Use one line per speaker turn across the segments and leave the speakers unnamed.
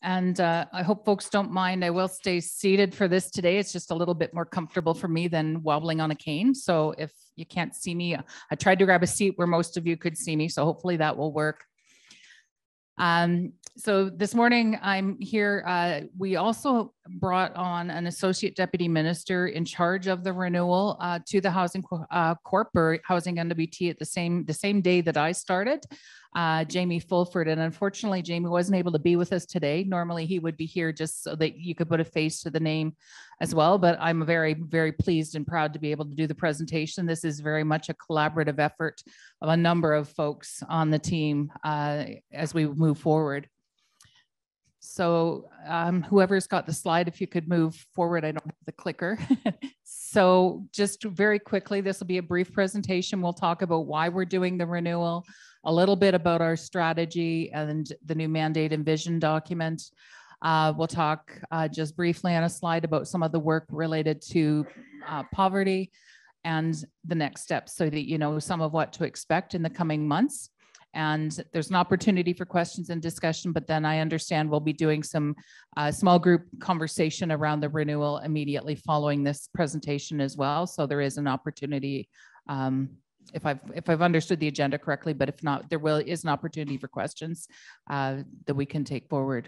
And I hope folks don't mind. I will stay seated for this today. It's just a little bit more comfortable for me than wobbling on a cane. So if you can't see me, I tried to grab a seat where most of you could see me. So hopefully that will work. So this morning I'm here. We also brought on an associate deputy minister in charge of the renewal to the Housing Corp or Housing NWT at the same day that I started, Jamie Fulford. And unfortunately, Jamie wasn't able to be with us today. Normally he would be here just so that you could put a face to the name as well. But I'm very, very pleased and proud to be able to do the presentation. This is very much a collaborative effort of a number of folks on the team as we move forward. So whoever's got the slide, if you could move forward, I don't have the clicker. So just very quickly, this will be a brief presentation. We'll talk about why we're doing the renewal, a little bit about our strategy and the new mandate and vision document. We'll talk just briefly on a slide about some of the work related to poverty and the next steps so that you know some of what to expect in the coming months. And there's an opportunity for questions and discussion, but then I understand we'll be doing some small group conversation around the renewal immediately following this presentation as well. So there is an opportunity, if I've understood the agenda correctly, but if not, there is an opportunity for questions that we can take forward.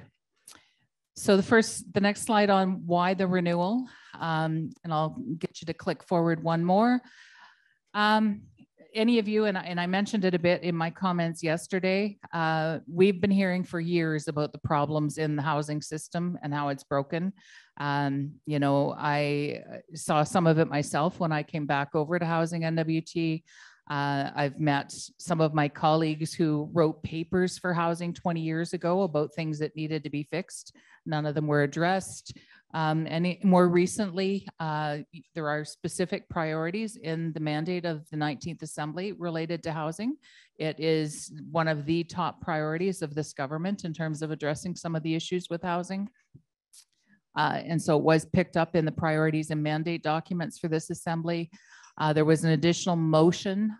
So the next slide on why the renewal, and I'll get you to click forward one more. Any of you, and I mentioned it a bit in my comments yesterday, we've been hearing for years about the problems in the housing system and how it's broken. You know, I saw some of it myself when I came back over to Housing NWT. I've met some of my colleagues who wrote papers for housing 20 years ago about things that needed to be fixed. None of them were addressed. And more recently, there are specific priorities in the mandate of the 19th Assembly related to housing. It is one of the top priorities of this government in terms of addressing some of the issues with housing. And so it was picked up in the priorities and mandate documents for this Assembly. There was an additional motion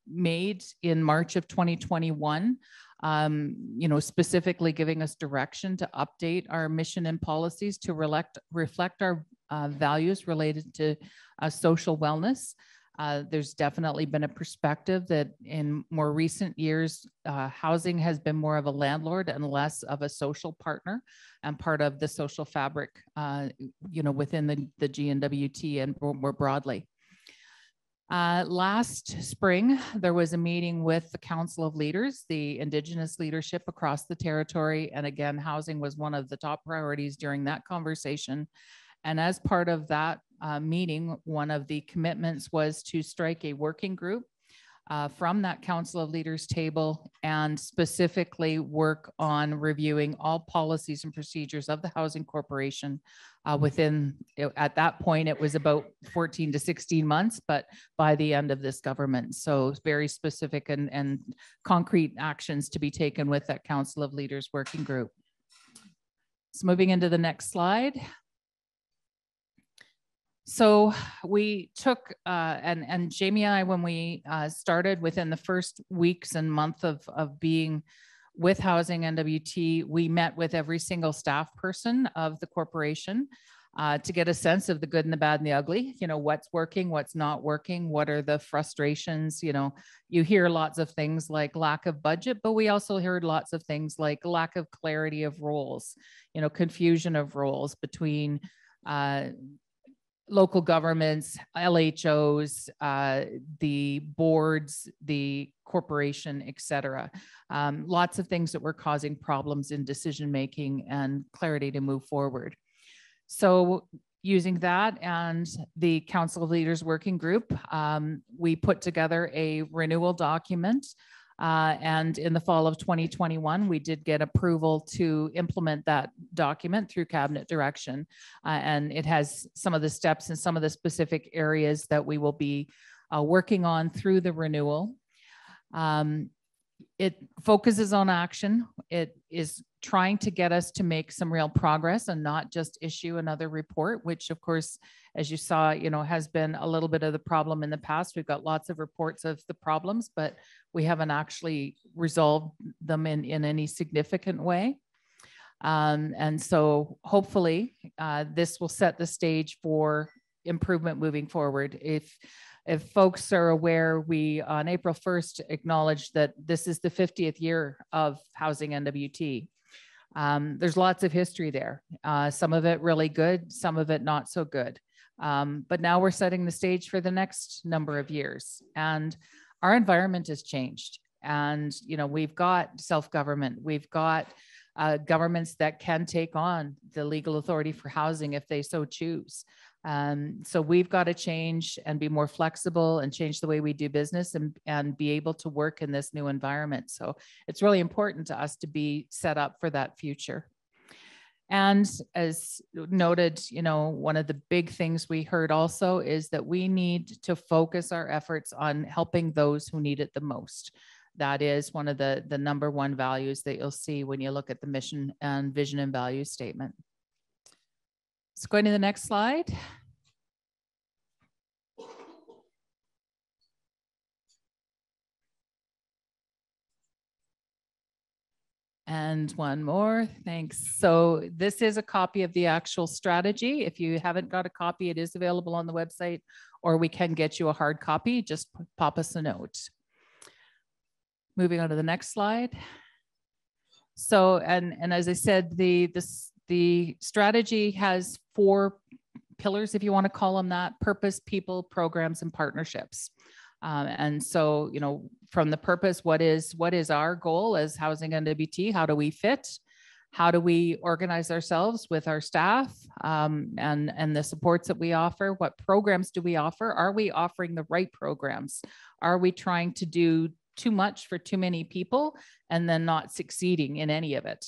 made in March of 2021, you know, specifically giving us direction to update our mission and policies to reflect our values related to social wellness. There's definitely been a perspective that in more recent years, housing has been more of a landlord and less of a social partner and part of the social fabric, you know, within the GNWT and more broadly. Last spring, there was a meeting with the Council of Leaders, the Indigenous leadership across the territory. And again, housing was one of the top priorities during that conversation. And as part of that meeting, one of the commitments was to strike a working group from that Council of Leaders table and specifically work on reviewing all policies and procedures of the Housing Corporation at that point, it was about 14 to 16 months, but by the end of this government. So very specific and concrete actions to be taken with that Council of Leaders working group. So moving into the next slide. So we took, and Jamie and I, when we started within the first weeks and month of being with Housing NWT, we met with every single staff person of the corporation to get a sense of the good and the bad and the ugly, you know, what's working, what's not working, what are the frustrations. You know, you hear lots of things like lack of budget, but we also heard lots of things like lack of clarity of roles, you know, confusion of roles between local governments, LHOs, the boards, the corporation, et cetera. Lots of things that were causing problems in decision-making and clarity to move forward. So using that and the Council of Leaders Working Group, we put together a renewal document. And in the fall of 2021, we did get approval to implement that document through cabinet direction. And it has some of the steps and some of the specific areas that we will be working on through the renewal. It focuses on action. It is trying to get us to make some real progress and not just issue another report, which of course, as you saw, you know, has been a little bit of the problem in the past. We've got lots of reports of the problems, but we haven't actually resolved them in any significant way. And so hopefully this will set the stage for improvement moving forward. If folks are aware, we on April 1st acknowledged that this is the 50th year of housing NWT. There's lots of history there. Some of it really good, some of it not so good. But now we're setting the stage for the next number of years, and our environment has changed. And we've got self-government, we've got governments that can take on the legal authority for housing if they so choose. So we've got to change and be more flexible and change the way we do business and be able to work in this new environment. So it's really important to us to be set up for that future. And as noted, one of the big things we heard also is that we need to focus our efforts on helping those who need it the most. That is one of the number one values that you'll see when you look at the mission and vision and values statement. So going to the next slide. And one more, thanks. So this is a copy of the actual strategy. If you haven't got a copy, it is available on the website, or we can get you a hard copy. Just pop us a note. Moving on to the next slide. So, and as I said, the strategy has 4 pillars, if you want to call them that: purpose, people, programs, and partnerships. And so, from the purpose, what is our goal as housing NWT? How do we fit? How do we organize ourselves with our staff and the supports that we offer? What programs do we offer? Are we offering the right programs? Are we trying to do too much for too many people and then not succeeding in any of it?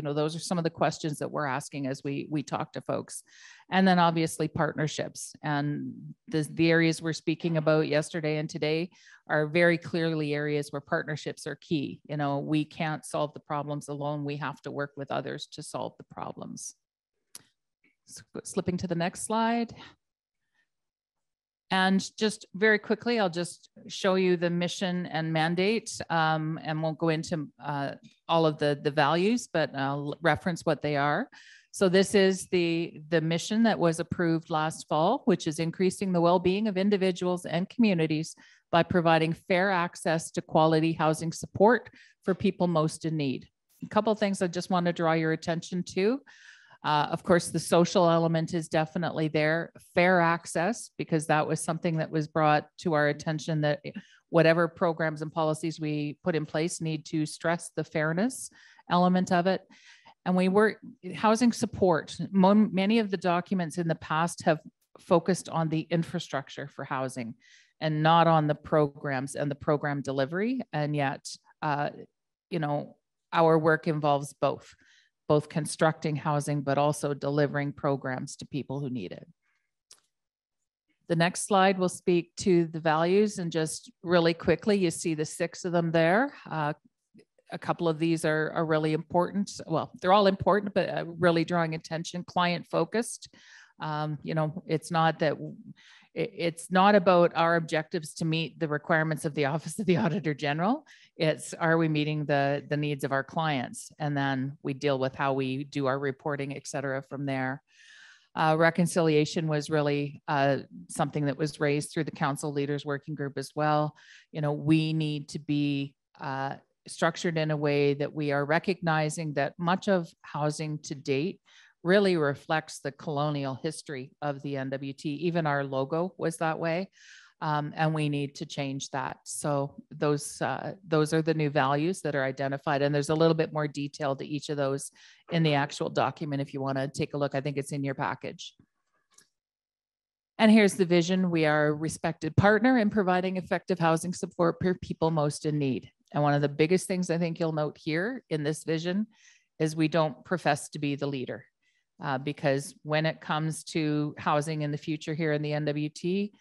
Those are some of the questions that we're asking as we talk to folks. And then obviously partnerships, and the areas we're speaking about yesterday and today are very clearly areas where partnerships are key. We can't solve the problems alone. We have to work with others to solve the problems. So, slipping to the next slide. And just very quickly, I'll just show you the mission and mandate, and won't go into all of the values, but I'll reference what they are. So this is the mission that was approved last fall, which is increasing the well-being of individuals and communities by providing fair access to quality housing support for people most in need. A couple of things I just want to draw your attention to. Of course, the social element is definitely there. Fair access, because that was something that was brought to our attention, that whatever programs and policies we put in place need to stress the fairness element of it. And housing support. Many of the documents in the past have focused on the infrastructure for housing and not on the programs and the program delivery. And yet, our work involves both constructing housing, but also delivering programs to people who need it. The next slide will speak to the values, and just really quickly, you see the 6 of them there. A couple of these are really important. Well, they're all important, but really drawing attention: client focused. It's not about our objectives to meet the requirements of the Office of the Auditor General. It's, are we meeting the needs of our clients? And then we deal with how we do our reporting, et cetera, from there. Reconciliation was really something that was raised through the Council Leaders Working Group as well. We need to be structured in a way that we are recognizing that much of housing to date really reflects the colonial history of the NWT. Even our logo was that way, and we need to change that. So those are the new values that are identified, and there's a little bit more detail to each of those in the actual document if you want to take a look. I think it's in your package. And here's the vision. We are a respected partner in providing effective housing support for people most in need. And one of the biggest things I think you'll note here in this vision is we don't profess to be the leader. Because when it comes to housing in the future here in the NWT,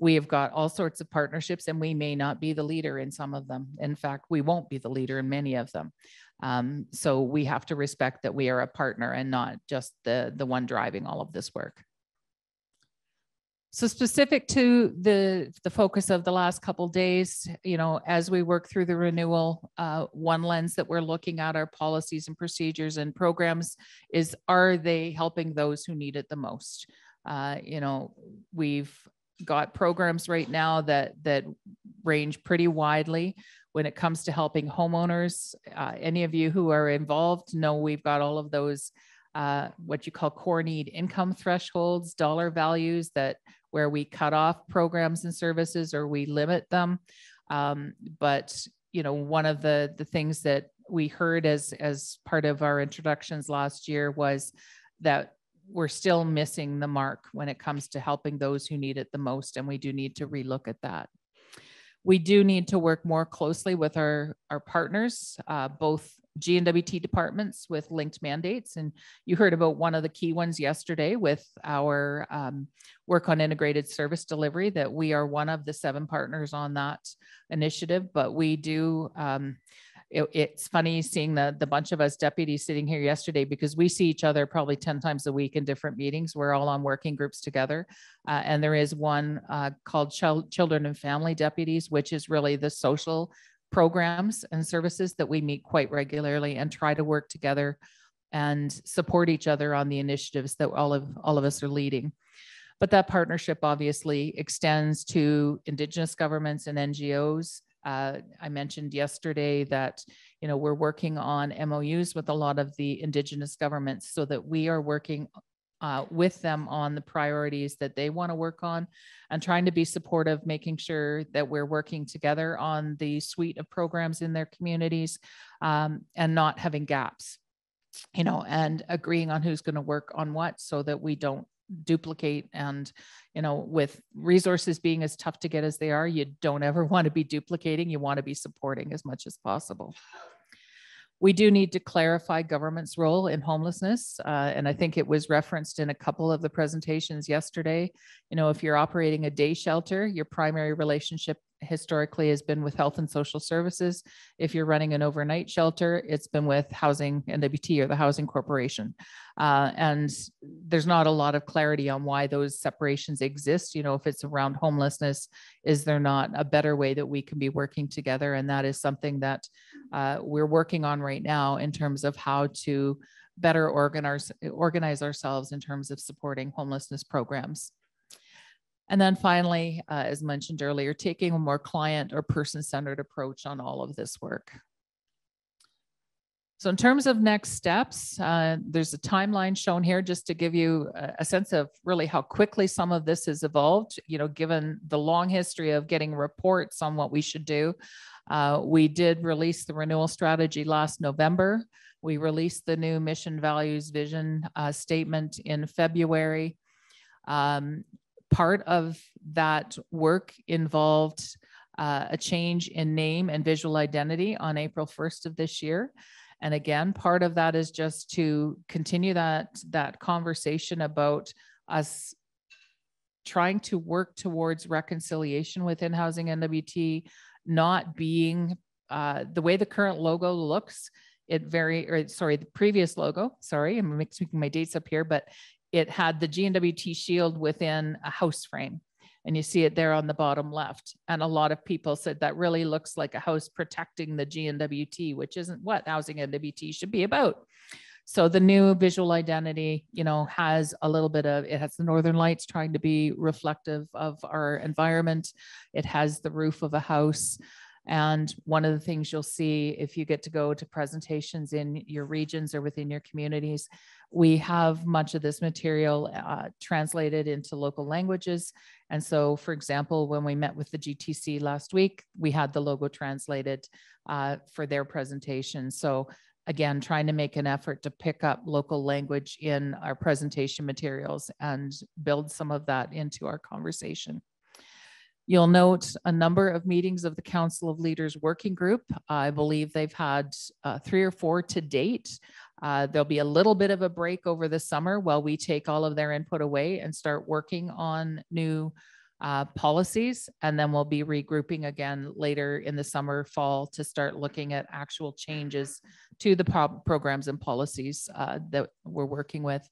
we have got all sorts of partnerships, and we may not be the leader in some of them. In fact, we won't be the leader in many of them. So we have to respect that we are a partner and not just the one driving all of this work. So specific to the focus of the last couple of days, you know, as we work through the renewal, one lens that we're looking at our policies and procedures and programs is, are they helping those who need it the most? You know, we've got programs right now that range pretty widely when it comes to helping homeowners. Any of you who are involved know we've got all of those what you call core need income thresholds, dollar values that where we cut off programs and services or we limit them. But you know, one of the things that we heard as part of our introductions last year was that we're still missing the mark when it comes to helping those who need it the most, and we do need to relook at that. We do need to work more closely with our partners, both NWT departments with linked mandates. And you heard about one of the key ones yesterday with our work on integrated service delivery, that we are one of the 7 partners on that initiative. But we do, it's funny seeing the bunch of us deputies sitting here yesterday, because we see each other probably 10 times a week in different meetings. We're all on working groups together. And there is one called Children and Family Deputies, which is really the social programs and services that we meet quite regularly and try to work together and support each other on the initiatives that all of us are leading. But that partnership obviously extends to Indigenous governments and NGOs. I mentioned yesterday that, you know, we're working on MOUs with a lot of the Indigenous governments so that we are working with them on the priorities that they want to work on and trying to be supportive, making sure that we're working together on the suite of programs in their communities and not having gaps, you know, and agreeing on who's going to work on what so that we don't duplicate. And, you know, with resources being as tough to get as they are, you don't ever want to be duplicating. You want to be supporting as much as possible. We do need to clarify government's role in homelessness. And I think it was referenced in a couple of the presentations yesterday. You know, if you're operating a day shelter, your primary relationship historically has been with health and social services. If you're running an overnight shelter, it's been with housing, NWT or the Housing Corporation. And there's not a lot of clarity on why those separations exist. You know, if it's around homelessness, is there not a better way that we can be working together? And that is something that we're working on right now in terms of how to better organize ourselves in terms of supporting homelessness programs. And then finally, as mentioned earlier, taking a more client or person-centered approach on all of this work. So in terms of next steps, there's a timeline shown here just to give you a sense of really how quickly some of this has evolved, you know, given the long history of getting reports on what we should do. We did release the renewal strategy last November. We released the new mission, values, vision statement in February. Part of that work involved a change in name and visual identity on April 1st of this year. And again, part of that is just to continue that conversation about us trying to work towards reconciliation within Housing NWT, not being the way the current logo looks. The previous logo, sorry, I'm mixing my dates up here, but it had the GNWT shield within a house frame. And you see it there on the bottom left. And a lot of people said that really looks like a house protecting the GNWT, which isn't what Housing NWT should be about. So the new visual identity, you know, has a little bit of, it has the northern lights trying to be reflective of our environment. It has the roof of a house. And one of the things you'll see if you get to go to presentations in your regions or within your communities, we have much of this material translated into local languages. And so, for example, when we met with the GTC last week, we had the logo translated for their presentation. So again, trying to make an effort to pick up local language in our presentation materials and build some of that into our conversation. You'll note a number of meetings of the Council of Leaders Working Group. I believe they've had 3 or 4 to date. There'll be a little bit of a break over the summer while we take all of their input away and start working on new policies. And then we'll be regrouping again later in the summer, fall to start looking at actual changes to the programs and policies that we're working with.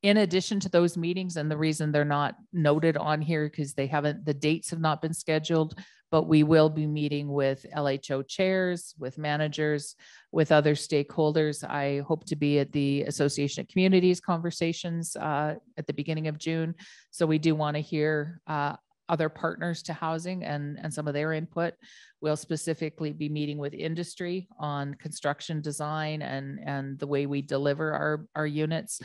in addition to those meetings, and the reason they're not noted on here because the dates have not been scheduled, but we will be meeting with LHO chairs, with managers, with other stakeholders. I hope to be at the Association of Communities conversations at the beginning of June. So we do want to hear other partners to housing and some of their input. We'll specifically be meeting with industry on construction design and the way we deliver our units.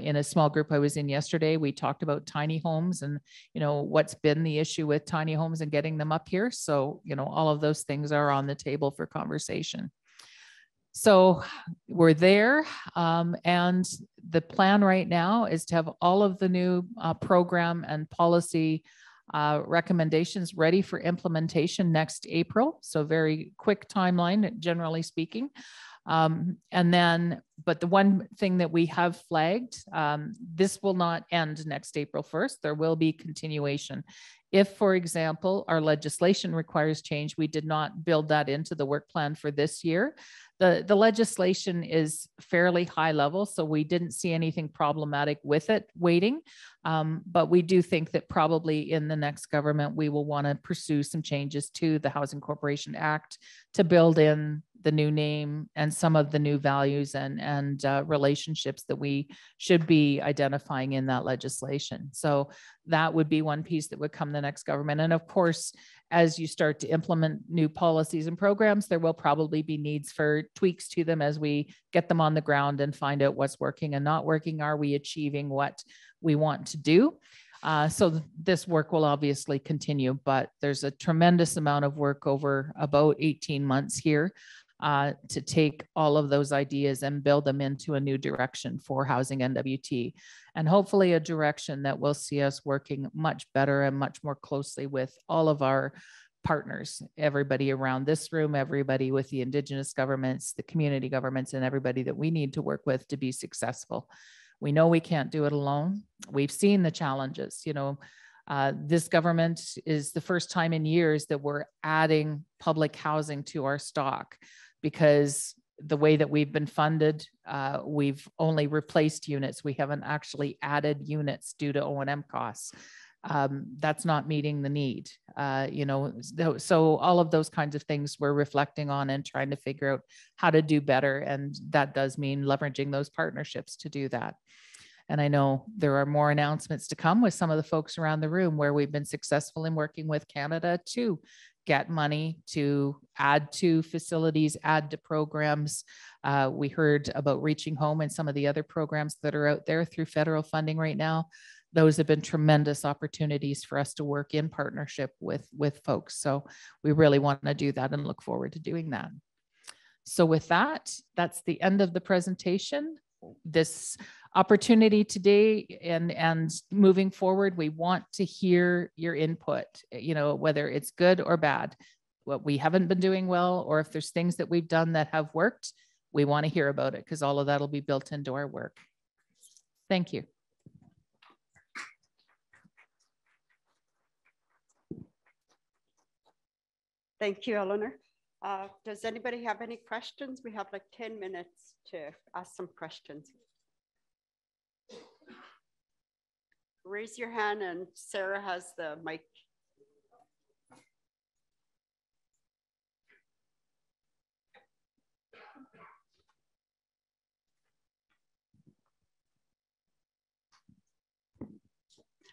In a small group I was in yesterday, we talked about tiny homes and, what's been the issue with tiny homes and getting them up here. So, all of those things are on the table for conversation. So we're there, and the plan right now is to have all of the new program and policy recommendations ready for implementation next April. So very quick timeline, generally speaking. But the one thing that we have flagged, this will not end next April 1st. There will be continuation. If, for example, our legislation requires change, we did not build that into the work plan for this year. The legislation is fairly high level, so we didn't see anything problematic with it waiting. But we do think that probably in the next government, we will want to pursue some changes to the Housing Corporation Act to build in the new name and some of the new values and relationships that we should be identifying in that legislation. So that would be one piece that would come the next government. And of course, as you start to implement new policies and programs, there will probably be needs for tweaks to them as we get them on the ground and find out what's working and not working. Are we achieving what we want to do? So this work will obviously continue, but there's a tremendous amount of work over about 18 months here to take all of those ideas and build them into a new direction for housing NWT, and hopefully a direction that will see us working much better and much more closely with all of our partners, everybody around this room, everybody with the Indigenous governments, the community governments, and everybody that we need to work with to be successful. We know we can't do it alone. We've seen the challenges. This government is the first time in years that we're adding public housing to our stock, because the way that we've been funded, we've only replaced units. We haven't actually added units due to O&M costs. That's not meeting the need. So all of those kinds of things we're reflecting on and trying to figure out how to do better. And that does mean leveraging those partnerships to do that. And I know there are more announcements to come with some of the folks around the room where we've been successful in working with Canada to get money to add to facilities, add to programs. We heard about Reaching Home and some of the other programs that are out there through federal funding right now. Those have been tremendous opportunities for us to work in partnership with folks. So we really want to do that and look forward to doing that. So with that, that's the end of the presentation. This opportunity today and moving forward, we want to hear your input, whether it's good or bad, what we haven't been doing well, or if there's things that we've done that have worked, we want to hear about it because all of that will be built into our work. Thank you.
Thank you, Eleanor. Does anybody have any questions? We have like 10 minutes to ask some questions. Raise your hand and Sarah has the mic.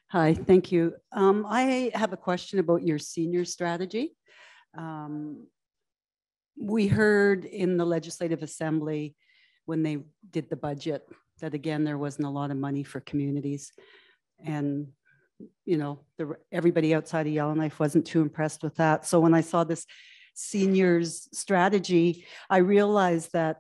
Hi, thank you. I have a question about your senior strategy. We heard in the Legislative Assembly when they did the budget that, again, there wasn't a lot of money for communities. And, everybody outside of Yellowknife wasn't too impressed with that. So when I saw this seniors strategy, I realized that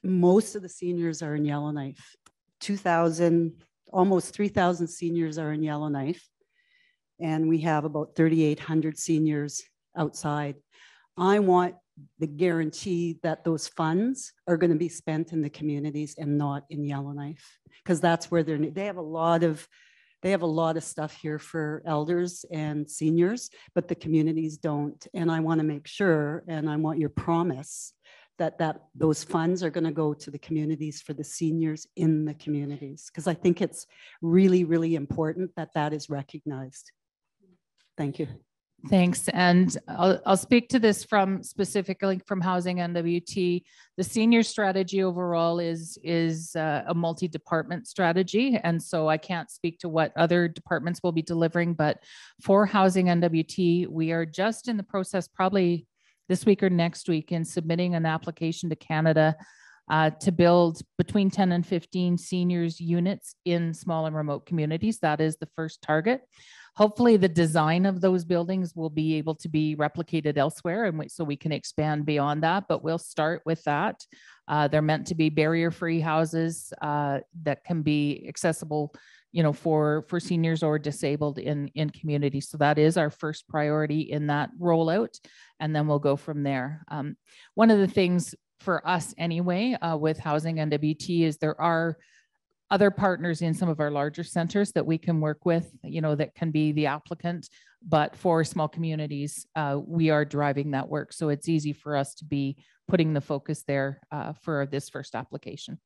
most of the seniors are in Yellowknife. 2,000, almost 3,000 seniors are in Yellowknife. And we have about 3,800 seniors outside. I want the guarantee that those funds are going to be spent in the communities and not in Yellowknife, because that's where they have a lot of stuff here for elders and seniors, but the communities don't. And I want to make sure, and I want your promise that those funds are going to go to the communities for the seniors in the communities, because I think it's really, really important that that is recognized. Thank you.
Thanks. And I'll speak to this from specifically from Housing NWT. The senior strategy overall is a multi-department strategy. And so I can't speak to what other departments will be delivering, but for Housing NWT, we are just in the process, probably this week or next week, in submitting an application to Canada to build between 10 and 15 seniors units in small and remote communities. That is the first target. Hopefully the design of those buildings will be able to be replicated elsewhere, and so we can expand beyond that, but we'll start with that. They're meant to be barrier-free houses that can be accessible, you know, for seniors or disabled in communities. So that is our first priority in that rollout, and then we'll go from there. One of the things for us anyway with Housing NWT is there are other partners in some of our larger centers that we can work with, you know, that can be the applicant, but for small communities, we are driving that work. So it's easy for us to be putting the focus there for this first application.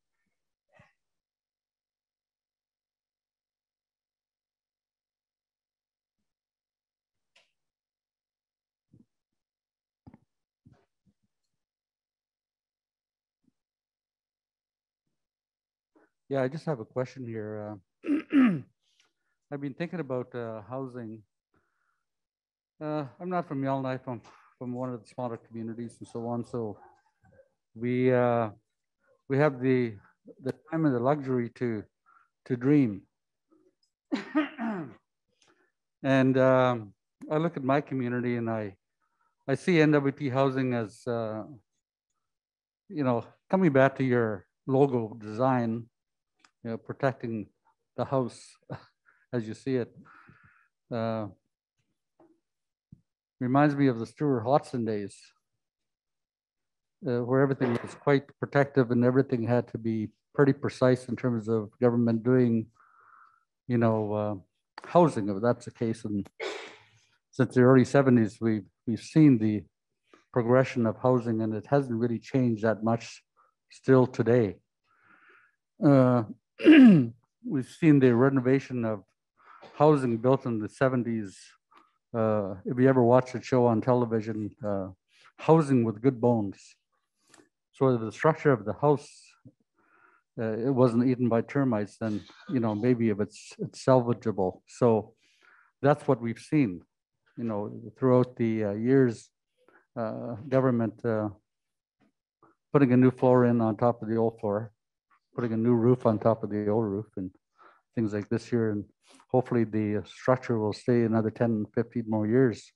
Yeah, I just have a question here. I've been thinking about housing. I'm not from Yellowknife. I'm from one of the smaller communities and so on. So we have the time and the luxury to dream. And I look at my community and I see NWT housing as you know, coming back to your logo design. You know, protecting the house as you see it. Reminds me of the Stuart Hodgson days, where everything was quite protective and everything had to be pretty precise in terms of government doing, you know, housing, if that's the case. And since the early 70s, we've seen the progression of housing, and it hasn't really changed that much still today. We've seen the renovation of housing built in the 70s. If you ever watch a show on television, Housing with Good Bones. So the structure of the house, it wasn't eaten by termites, then, you know, maybe if it's salvageable. So that's what we've seen, you know, throughout the years, government putting a new floor in on top of the old floor, putting a new roof on top of the old roof and things like this here. And hopefully the structure will stay another 10, 15 more years.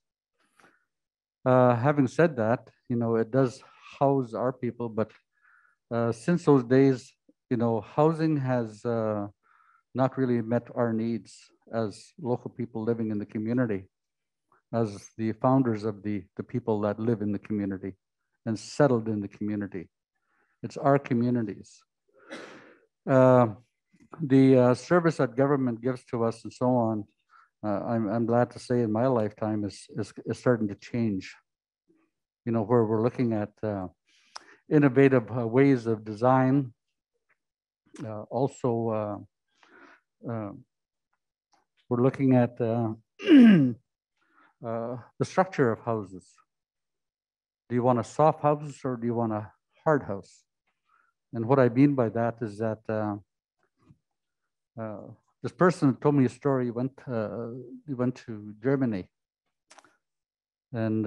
Having said that, you know, it does house our people, but since those days, you know, housing has not really met our needs as local people living in the community, as the founders of the people that live in the community and settled in the community. It's our communities. The service that government gives to us and so on, I'm glad to say in my lifetime is starting to change. You know, where we're looking at innovative ways of design. Also, we're looking at the structure of houses. Do you want a soft house or do you want a hard house? And what I mean by that is that this person told me a story. He went to Germany, and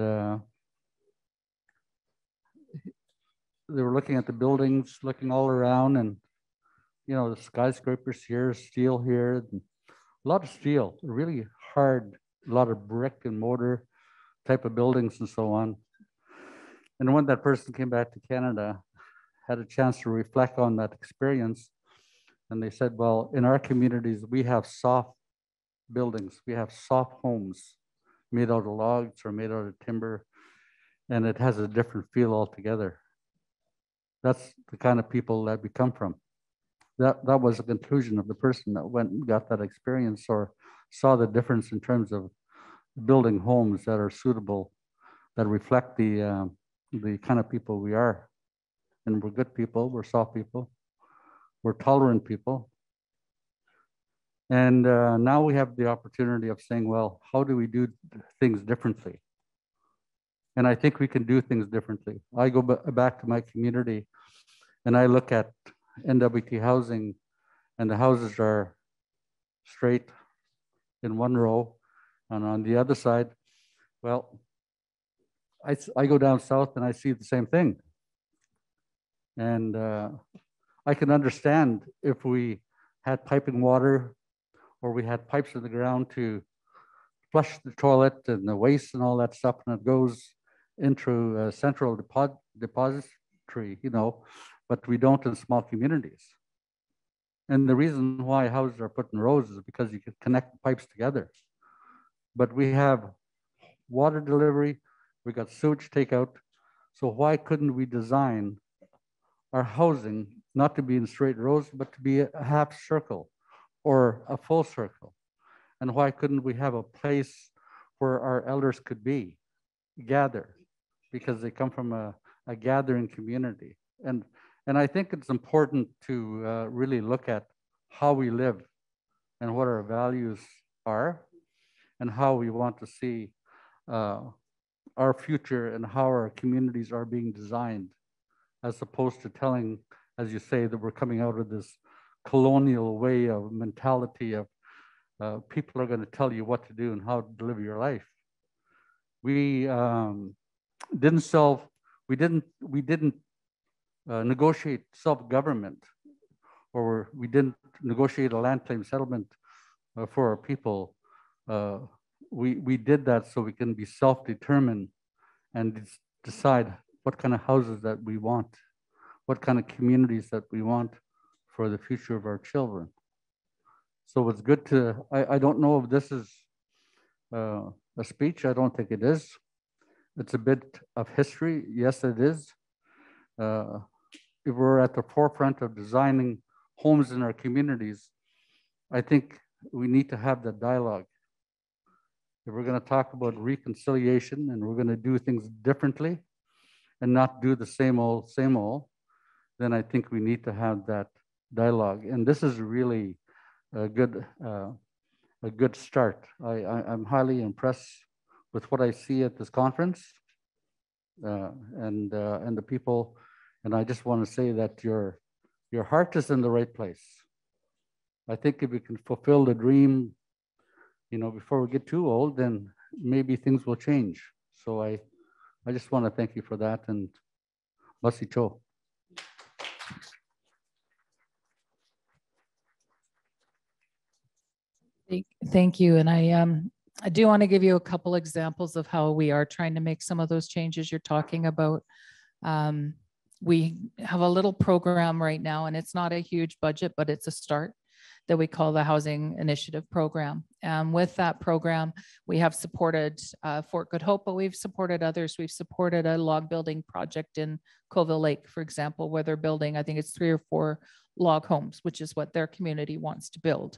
they were looking at the buildings, looking all around, and you know, the skyscrapers here, steel here, and a lot of steel, really hard, a lot of brick and mortar type of buildings and so on. And when that person came back to Canada, had a chance to reflect on that experience, and they said, well, in our communities, we have soft buildings. We have soft homes made out of logs or made out of timber, and it has a different feel altogether. That's the kind of people that we come from. That was the conclusion of the person that went and got that experience or saw the difference in terms of building homes that are suitable, that reflect the kind of people we are. and we're good people, we're soft people, we're tolerant people. And now we have the opportunity of saying, well, how do we do things differently? And I think we can do things differently. I go back to my community and I look at NWT housing, and the houses are straight in one row. And on the other side, well, I go down south and I see the same thing. And I can understand if we had piping water, or we had pipes in the ground to flush the toilet and the waste and all that stuff, and it goes into a central depository, you know, but we don't in small communities. And the reason why houses are put in rows is because you can connect the pipes together. But we have water delivery, we got sewage takeout. So why couldn't we design our housing not to be in straight rows, but to be a half circle or a full circle? And why couldn't we have a place where our elders could be, gather, because they come from a gathering community? And I think it's important to really look at how we live and what our values are and how we want to see our future and how our communities are being designed, as opposed to telling, as you say, that we're coming out of this colonial way of mentality of people are going to tell you what to do and how to live your life. We didn't negotiate self-government, or we didn't negotiate a land claim settlement for our people. We did that so we can be self-determined and decide what kind of houses that we want, what kind of communities that we want for the future of our children. So it's good to, I don't know if this is a speech. I don't think it is. It's a bit of history. Yes, it is. If we're at the forefront of designing homes in our communities, I think we need to have that dialogue. If we're going to talk about reconciliation and we're going to do things differently and not do the same old, then I think we need to have that dialogue. And this is really a good start. I'm highly impressed with what I see at this conference and the people. And I just want to say that your heart is in the right place. I think if we can fulfill the dream, you know, before we get too old, then maybe things will change. So I just want to thank you for that, and Masi Cho.
Thank you. And I do want to give you a couple examples of how we are trying to make some of those changes you're talking about. We have a little program right now, and it's not a huge budget, but it's a start, that we call the Housing Initiative Program. And with that program, we have supported Fort Good Hope, but we've supported others. We've supported a log building project in Coville Lake, for example, where they're building, I think it's 3 or 4 log homes, which is what their community wants to build.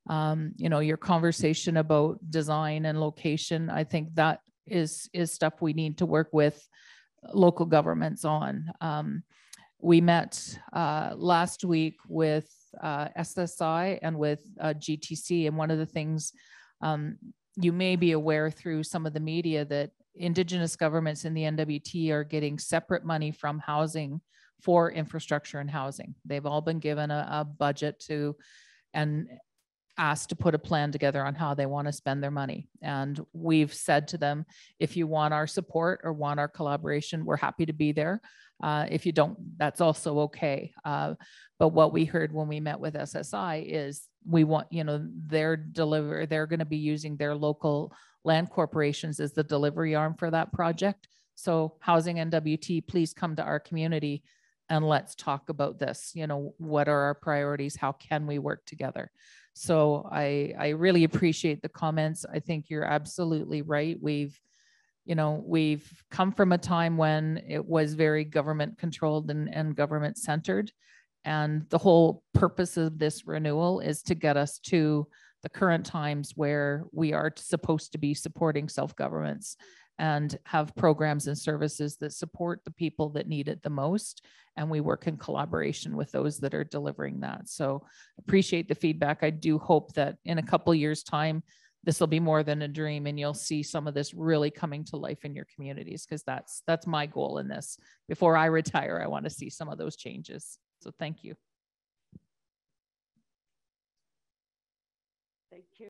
You know, your conversation about design and location, I think that is stuff we need to work with local governments on. We met last week with SSI and with GTC, and one of the things you may be aware through some of the media that Indigenous governments in the NWT are getting separate money from housing for infrastructure and housing. They've all been given a budget to and asked to put a plan together on how they want to spend their money. And we've said to them, if you want our support or want our collaboration, we're happy to be there. If you don't, that's also okay. But what we heard when we met with SSI is we want, you know, they're going to be using their local land corporations as the delivery arm for that project. So Housing NWT, please come to our community and let's talk about this. You know, what are our priorities? How can we work together? So I really appreciate the comments. I think you're absolutely right. We've come from a time when it was very government controlled and government centered. And the whole purpose of this renewal is to get us to the current times where we are supposed to be supporting self-governments and have programs and services that support the people that need it the most. And we work in collaboration with those that are delivering that. So appreciate the feedback. I do hope that in a couple years' time, this will be more than a dream and you'll see some of this really coming to life in your communities, because that's my goal in this. Before I retire, I want to see some of those changes. So thank you.
Thank you.